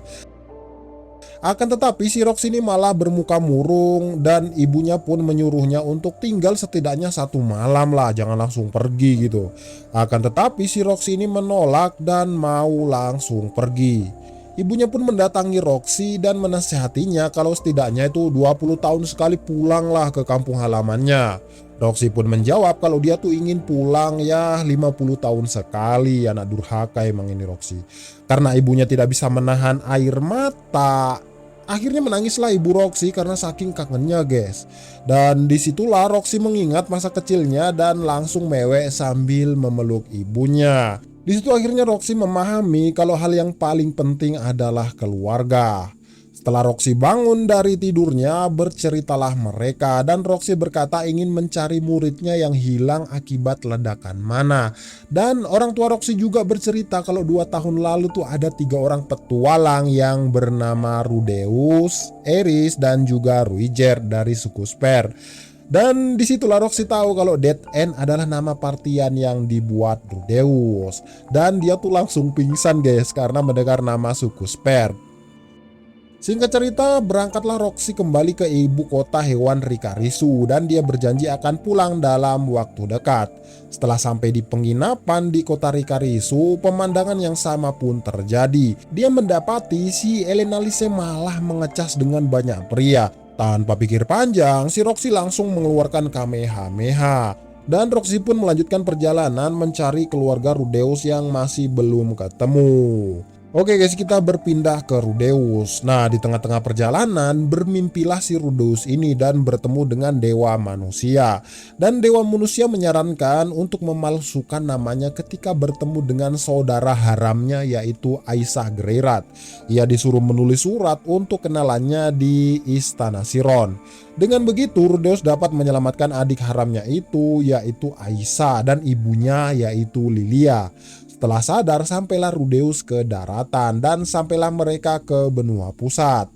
Akan tetapi si Roxy ini malah bermuka murung dan ibunya pun menyuruhnya untuk tinggal setidaknya 1 malam lah, jangan langsung pergi gitu. Akan tetapi si Roxy ini menolak dan mau langsung pergi. Ibunya pun mendatangi Roxy dan menasihatinya kalau setidaknya itu 20 tahun sekali pulanglah ke kampung halamannya. Roxy pun menjawab kalau dia tuh ingin pulang ya 50 tahun sekali. Anak durhaka emang ini Roxy. Karena ibunya tidak bisa menahan air mata, akhirnya menangislah ibu Roxy karena saking kangennya guys. Dan disitulah Roxy mengingat masa kecilnya dan langsung mewek sambil memeluk ibunya. Di situ akhirnya Roxy memahami kalau hal yang paling penting adalah keluarga. Setelah Roxy bangun dari tidurnya, berceritalah mereka dan Roxy berkata ingin mencari muridnya yang hilang akibat ledakan mana. Dan orang tua Roxy juga bercerita kalau 2 tahun lalu tuh ada 3 orang petualang yang bernama Rudeus, Ares dan juga Ruiger dari suku Spear. Dan disitulah Roxy tahu kalau Dead End adalah nama partian yang dibuat Rudeus. Dan dia tuh langsung pingsan guys karena mendengar nama suku Spare. Singkat cerita, berangkatlah Roxy kembali ke ibu kota hewan Rikarisu dan dia berjanji akan pulang dalam waktu dekat. Setelah sampai di penginapan di kota Rikarisu, pemandangan yang sama pun terjadi. Dia mendapati si Elena Lise malah mengecas dengan banyak pria. Tanpa pikir panjang, si Roxy langsung mengeluarkan Kamehameha. Dan Roxy pun melanjutkan perjalanan mencari keluarga Rudeus yang masih belum ketemu. Oke guys, kita berpindah ke Rudeus. Nah, di tengah-tengah perjalanan bermimpilah si Rudeus ini dan bertemu dengan dewa manusia. Dan dewa manusia menyarankan untuk memalsukan namanya ketika bertemu dengan saudara haramnya yaitu Aisyah Greirat. Ia disuruh menulis surat untuk kenalannya di Istana Siron. Dengan begitu Rudeus dapat menyelamatkan adik haramnya itu yaitu Aisyah dan ibunya yaitu Lilia. Setelah sadar, sampailah Rudeus ke daratan dan sampailah mereka ke benua pusat.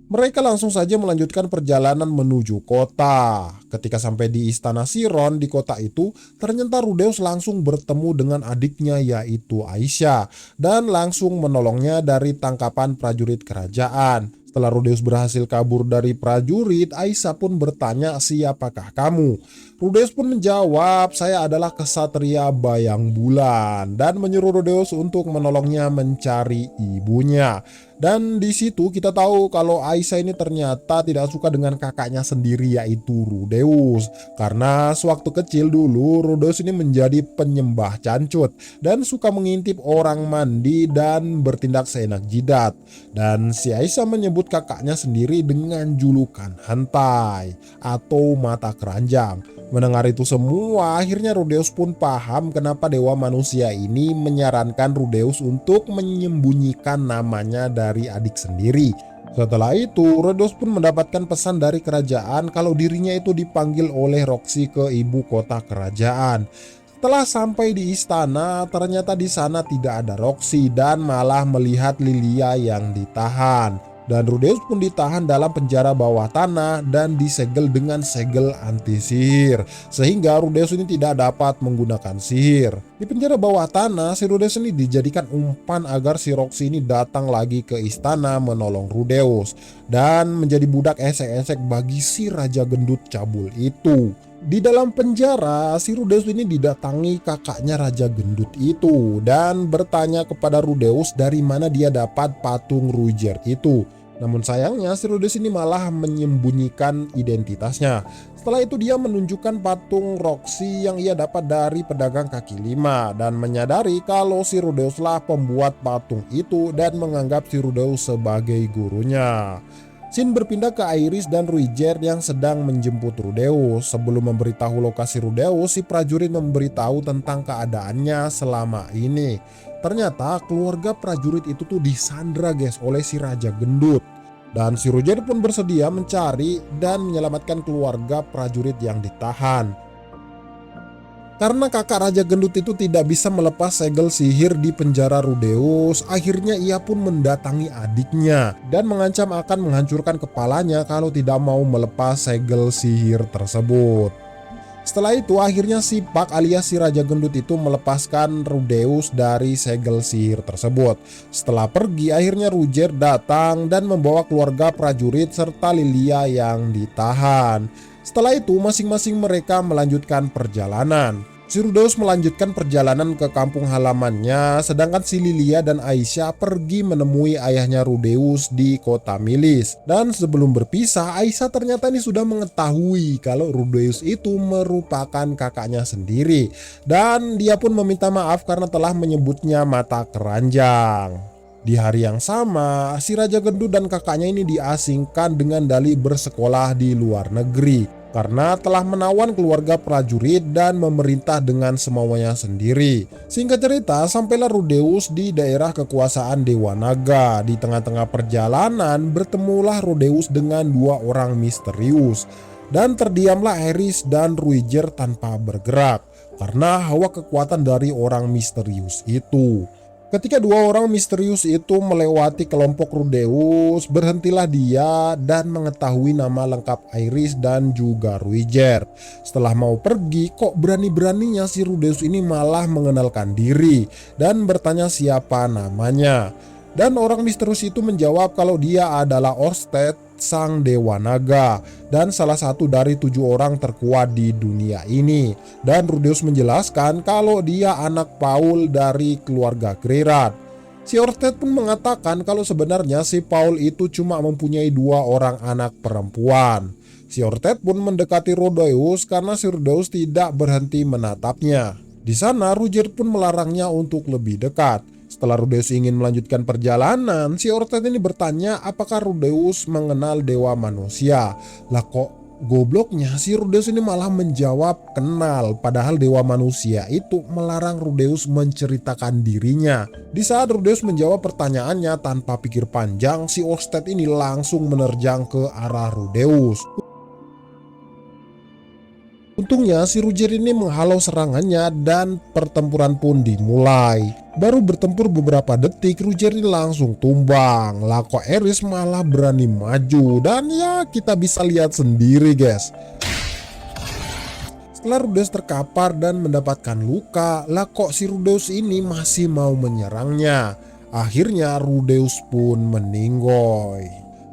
Mereka langsung saja melanjutkan perjalanan menuju kota. Ketika sampai di Istana Siron di kota itu, ternyata Rudeus langsung bertemu dengan adiknya yaitu Aisyah dan langsung menolongnya dari tangkapan prajurit kerajaan. Setelah Rudeus berhasil kabur dari prajurit, Aisyah pun bertanya, "Siapakah kamu?" Rudeus pun menjawab, "Saya adalah kesatria Bayang Bulan," dan menyuruh Rudeus untuk menolongnya mencari ibunya. Dan di situ kita tahu kalau Aisyah ini ternyata tidak suka dengan kakaknya sendiri yaitu Rudeus. Karena sewaktu kecil dulu Rudeus ini menjadi penyembah cancut dan suka mengintip orang mandi dan bertindak seenak jidat. Dan si Aisyah menyebut kakaknya sendiri dengan julukan Hentai atau mata keranjang. Mendengar itu semua, akhirnya Rudeus pun paham kenapa dewa manusia ini menyarankan Rudeus untuk menyembunyikan namanya dari adik sendiri. Setelah itu, Rudeus pun mendapatkan pesan dari kerajaan kalau dirinya itu dipanggil oleh Roxy ke ibu kota kerajaan. Setelah sampai di istana, ternyata di sana tidak ada Roxy dan malah melihat Lilia yang ditahan. Dan Rudeus pun ditahan dalam penjara bawah tanah dan disegel dengan segel anti sihir. Sehingga Rudeus ini tidak dapat menggunakan sihir. Di penjara bawah tanah, si Rudeus ini dijadikan umpan agar si Roxy ini datang lagi ke istana menolong Rudeus. Dan menjadi budak esek-esek bagi si Raja Gendut cabul itu. Di dalam penjara, si Rudeus ini didatangi kakaknya Raja Gendut itu dan bertanya kepada Rudeus dari mana dia dapat patung Ruiger itu. Namun sayangnya si Rudeus ini malah menyembunyikan identitasnya. Setelah itu dia menunjukkan patung Roxy yang ia dapat dari pedagang kaki lima dan menyadari kalau si Rudeuslah pembuat patung itu dan menganggap si Rudeus sebagai gurunya. Scene berpindah ke Iris dan Ruiger yang sedang menjemput Rudeus. Sebelum memberitahu lokasi Rudeus, si prajurit memberitahu tentang keadaannya selama ini. Ternyata keluarga prajurit itu tuh disandra guys oleh si Raja Gendut. Dan si Ruiger pun bersedia mencari dan menyelamatkan keluarga prajurit yang ditahan. Karena kakak Raja Gendut itu tidak bisa melepas segel sihir di penjara Rudeus, akhirnya ia pun mendatangi adiknya dan mengancam akan menghancurkan kepalanya kalau tidak mau melepas segel sihir tersebut. Setelah itu akhirnya si Pak alias si Raja Gendut itu melepaskan Rudeus dari segel sihir tersebut. Setelah pergi akhirnya Ruiger datang dan membawa keluarga prajurit serta Lilia yang ditahan. Setelah itu masing-masing mereka melanjutkan perjalanan. Si Rudeus melanjutkan perjalanan ke kampung halamannya, sedangkan si Lilia dan Aisyah pergi menemui ayahnya Rudeus di kota Milis. Dan sebelum berpisah, Aisyah ternyata ini sudah mengetahui kalau Rudeus itu merupakan kakaknya sendiri. Dan dia pun meminta maaf karena telah menyebutnya mata keranjang. Di hari yang sama, si Raja Gendut dan kakaknya ini diasingkan dengan dalih bersekolah di luar negeri. Karena telah menawan keluarga prajurit dan memerintah dengan semaunya sendiri. Singkat cerita, sampailah Rudeus di daerah kekuasaan Dewa Naga. Di tengah-tengah perjalanan, bertemulah Rudeus dengan dua orang misterius. Dan terdiamlah Iris dan Ruiger tanpa bergerak. Karena hawa kekuatan dari orang misterius itu. Ketika dua orang misterius itu melewati kelompok Rudeus, berhentilah dia dan mengetahui nama lengkap Iris dan juga Ruiger. Setelah mau pergi, kok berani-beraninya si Rudeus ini malah mengenalkan diri dan bertanya siapa namanya. Dan orang misterius itu menjawab kalau dia adalah Orsted, sang dewa naga dan salah satu dari 7 orang terkuat di dunia ini. Dan Rudeus menjelaskan kalau dia anak Paul dari keluarga Grerat. Si Orsted pun mengatakan kalau sebenarnya si Paul itu cuma mempunyai 2 orang anak perempuan. Si Orsted pun mendekati Rudeus karena si Rudeus tidak berhenti menatapnya. Di sana Ruiger pun melarangnya untuk lebih dekat. Setelah Rudeus ingin melanjutkan perjalanan, si Orsted ini bertanya apakah Rudeus mengenal dewa manusia. Lah kok gobloknya si Rudeus ini malah menjawab kenal, padahal dewa manusia itu melarang Rudeus menceritakan dirinya. Di saat Rudeus menjawab pertanyaannya tanpa pikir panjang, si Orsted ini langsung menerjang ke arah Rudeus. Untungnya si Ruiger ini menghalau serangannya dan pertempuran pun dimulai. Baru bertempur beberapa detik, Ruiger ini langsung tumbang. Lah kok Eris malah berani maju, dan ya kita bisa lihat sendiri guys. Setelah Rudeus terkapar dan mendapatkan luka, lah kok si Rudeus ini masih mau menyerangnya. Akhirnya Rudeus pun meninggoy.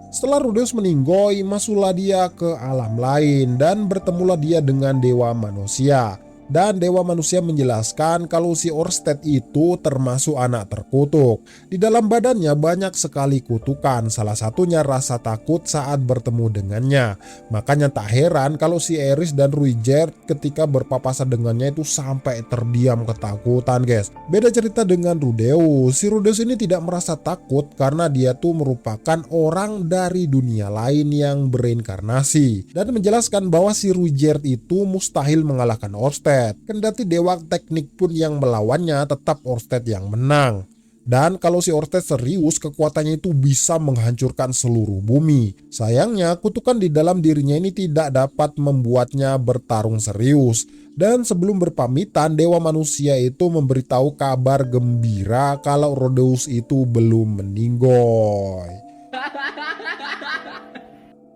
Setelah Rudeus meninggoy, masuklah dia ke alam lain dan bertemulah dia dengan dewa manusia. Dan dewa manusia menjelaskan kalau si Orsted itu termasuk anak terkutuk. Di dalam badannya banyak sekali kutukan, salah satunya rasa takut saat bertemu dengannya. Makanya tak heran kalau si Eris dan Ruiger ketika berpapasan dengannya itu sampai terdiam ketakutan guys. Beda cerita dengan Rudeus. Si Rudeus ini tidak merasa takut karena dia tuh merupakan orang dari dunia lain yang bereinkarnasi. Dan menjelaskan bahwa si Ruiger itu mustahil mengalahkan Orsted. Kendati dewa teknik pun yang melawannya, tetap Orsted yang menang. Dan kalau si Orsted serius, kekuatannya itu bisa menghancurkan seluruh bumi. Sayangnya kutukan di dalam dirinya ini tidak dapat membuatnya bertarung serius. Dan sebelum berpamitan, dewa manusia itu memberitahu kabar gembira kalau Rudeus itu belum meninggoy.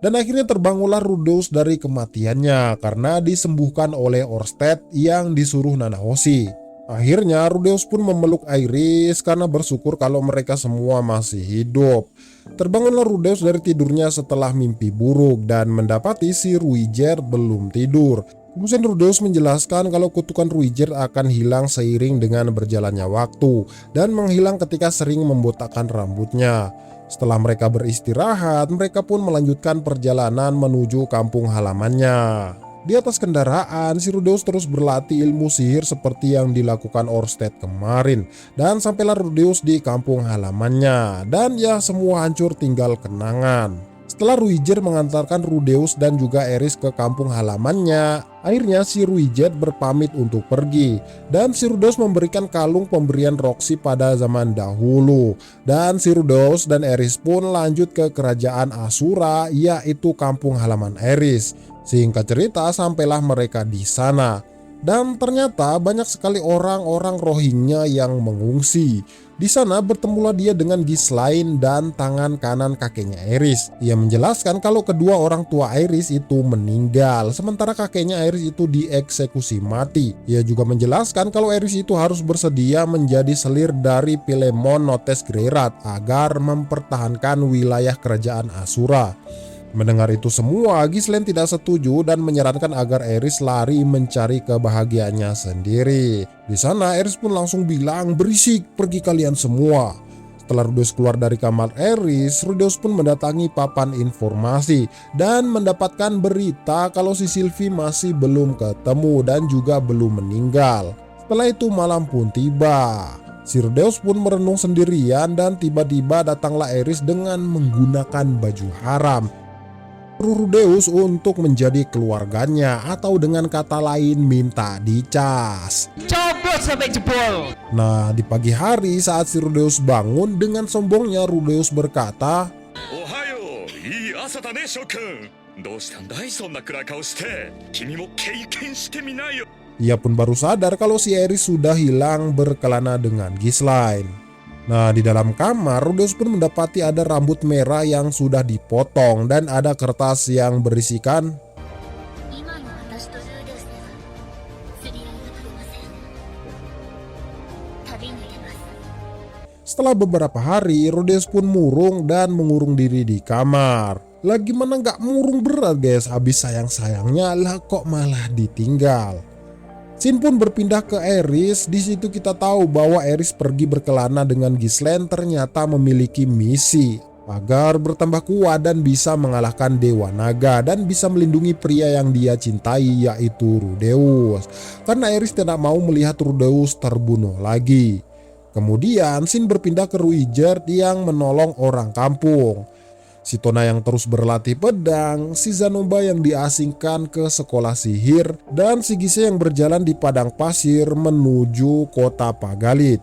Dan akhirnya terbangunlah Rudeus dari kematiannya karena disembuhkan oleh Orsted yang disuruh Nanahoshi. Akhirnya Rudeus pun memeluk Iris karena bersyukur kalau mereka semua masih hidup. Terbangunlah Rudeus dari tidurnya setelah mimpi buruk dan mendapati si Ruiger belum tidur. Kemudian Rudeus menjelaskan kalau kutukan Ruiger akan hilang seiring dengan berjalannya waktu dan menghilang ketika sering membotakkan rambutnya. Setelah mereka beristirahat, mereka pun melanjutkan perjalanan menuju kampung halamannya. Di atas kendaraan, si Rudeus terus berlatih ilmu sihir seperti yang dilakukan Orsted kemarin. Dan sampailah Rudeus di kampung halamannya. Dan ya semua hancur tinggal kenangan. Setelah Ruiger mengantarkan Rudeus dan juga Eris ke kampung halamannya, akhirnya si Ruiger berpamit untuk pergi. Dan si Rudeus memberikan kalung pemberian Roxy pada zaman dahulu. Dan si Rudeus dan Eris pun lanjut ke kerajaan Asura, yaitu kampung halaman Eris. Singkat cerita, sampailah mereka di sana. Dan ternyata banyak sekali orang-orang Rohingya yang mengungsi. Di sana bertemulah dia dengan Ghislaine dan tangan kanan kakeknya Eris. Ia menjelaskan kalau kedua orang tua Eris itu meninggal, sementara kakeknya Eris itu dieksekusi mati. Ia juga menjelaskan kalau Eris itu harus bersedia menjadi selir dari Philemon Notes Grerat agar mempertahankan wilayah kerajaan Asura. Mendengar itu semua, Ghislaine tidak setuju dan menyarankan agar Eris lari mencari kebahagiaannya sendiri. Di sana Eris pun langsung bilang, "Berisik, pergi kalian semua." Setelah Rudeus keluar dari kamar Eris, Rudeus pun mendatangi papan informasi dan mendapatkan berita kalau si Sylvie masih belum ketemu dan juga belum meninggal. Setelah itu malam pun tiba. Si Rudeus pun merenung sendirian dan tiba-tiba datanglah Eris dengan menggunakan baju haram Rudeus untuk menjadi keluarganya, atau dengan kata lain minta dicas. Cobot sampai jebol. Nah, di pagi hari saat si Rudeus bangun, dengan sombongnya Rudeus berkata, "Ohayo, ii asa da ne, Shokun. Dou shitandai sonna kurai kao shite? Kimi mo keiken shite minai yo." Ia pun baru sadar kalau si Eris sudah hilang berkelana dengan Ghislaine. Nah, di dalam kamar, Rudeus pun mendapati ada rambut merah yang sudah dipotong dan ada kertas yang berisikan, 今の私とルーデウスでは釣り合いが取れません。旅に出ます。 Setelah beberapa hari, Rudeus pun murung dan mengurung diri di kamar. Lagi mana nggak murung berat guys, habis sayang-sayangnya lah kok malah ditinggal. Scene pun berpindah ke Aerys. Di situ kita tahu bahwa Aerys pergi berkelana dengan Ghislaine ternyata memiliki misi agar bertambah kuat dan bisa mengalahkan Dewa Naga dan bisa melindungi pria yang dia cintai yaitu Rudeus. Karena Aerys tidak mau melihat Rudeus terbunuh lagi. Kemudian scene berpindah ke Ruijerd yang menolong orang kampung. Si Tona yang terus berlatih pedang, si Zanomba yang diasingkan ke sekolah sihir, dan si Gise yang berjalan di padang pasir menuju kota Pagalit.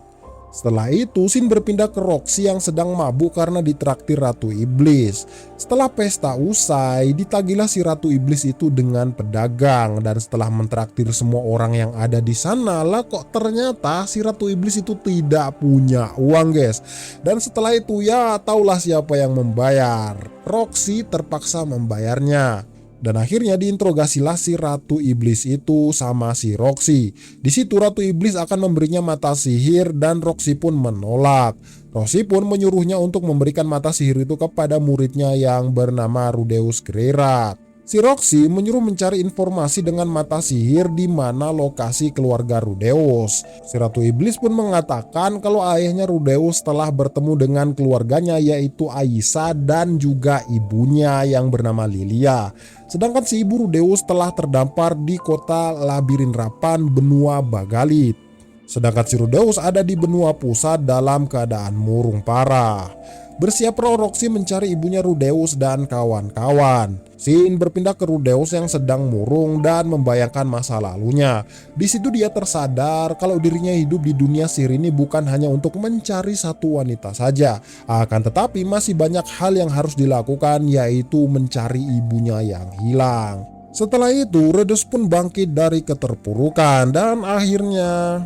Setelah itu, Sin berpindah ke Roxy yang sedang mabuk karena ditraktir Ratu Iblis. Setelah pesta usai, ditagilah si Ratu Iblis itu dengan pedagang, dan setelah mentraktir semua orang yang ada di sana, lah kok ternyata si Ratu Iblis itu tidak punya uang guys. Dan setelah itu ya taulah siapa yang membayar. Roxy terpaksa membayarnya. Dan akhirnya diinterogasilah si Ratu Iblis itu sama si Roxy. Di situ Ratu Iblis akan memberinya mata sihir dan Roxy pun menolak. Roxy pun menyuruhnya untuk memberikan mata sihir itu kepada muridnya yang bernama Rudeus Greirat. Si Roxy menyuruh mencari informasi dengan mata sihir di mana lokasi keluarga Rudeus. Si Ratu Iblis pun mengatakan kalau ayahnya Rudeus telah bertemu dengan keluarganya yaitu Aisa dan juga ibunya yang bernama Lilia. Sedangkan si ibu Rudeus telah terdampar di kota Labirin Rapan benua Bagalit. Sedangkan si Rudeus ada di benua pusat dalam keadaan murung parah. Bersiaplah Roxy mencari ibunya Rudeus dan kawan-kawan. Sin berpindah ke Rudeus yang sedang murung dan membayangkan masa lalunya. Di situ dia tersadar kalau dirinya hidup di dunia sihir ini bukan hanya untuk mencari satu wanita saja. Akan tetapi masih banyak hal yang harus dilakukan, yaitu mencari ibunya yang hilang. Setelah itu, Rudeus pun bangkit dari keterpurukan dan akhirnya